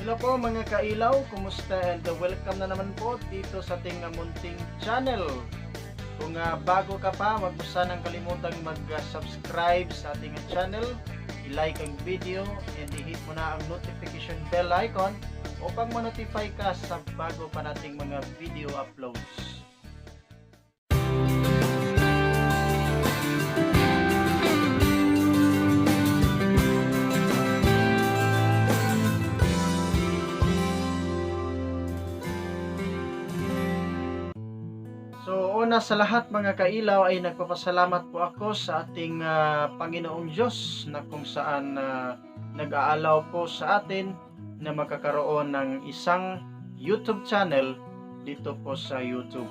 Hello po mga kailaw, kumusta, and welcome na naman po dito sa ating munting channel. Kung bago ka pa, wag mo sanang kalimutang mag-subscribe sa ating channel, i-like ang video, and i-hit mo na ang notification bell icon upang ma-notify ka sa bago pa nating mga video uploads. So una sa lahat mga kailaw ay nagpapasalamat po ako sa ating Panginoong Diyos na kung saan nag-aalaw po sa atin na magkakaroon ng isang YouTube channel dito po sa YouTube.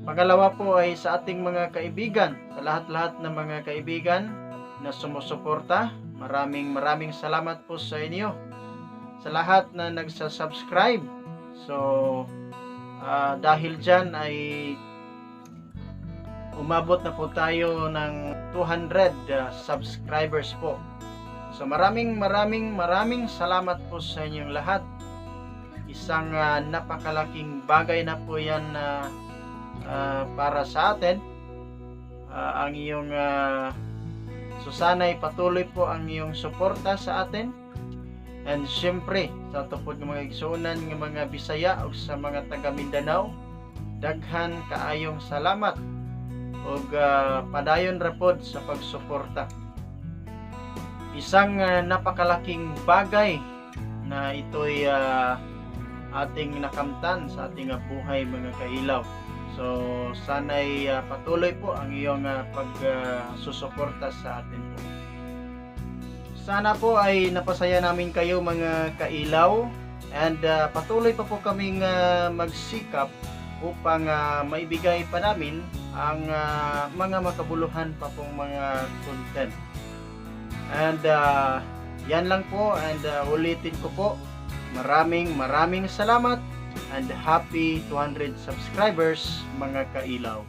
Pangalawa po ay sa ating mga kaibigan, sa lahat-lahat ng mga kaibigan na sumusuporta, maraming salamat po sa inyo. Sa lahat na nagsa-subscribe, so dahil dyan ay umabot na po tayo ng 200 subscribers po. So maraming salamat po sa inyong lahat. Isang napakalaking bagay na po yan para sa atin. Ang iyong susana'y patuloy po ang iyong suporta sa atin. And syempre, sa tupod ng mga igsuunan ng mga Bisaya o sa mga taga Mindanao, daghan kaayong salamat o padayon rapod sa pagsuporta. Isang napakalaking bagay na ito'y ating nakamtan sa ating buhay mga kailaw. So sana'y patuloy po ang iyong pagsusuporta sa atin po. Sana po ay napasaya namin kayo mga kailaw, and patuloy pa po kaming magsikap upang maibigay pa namin ang mga makabuluhan pa pong mga content. And yan lang po, and ulitin ko po, maraming salamat and happy 200 subscribers mga kailaw.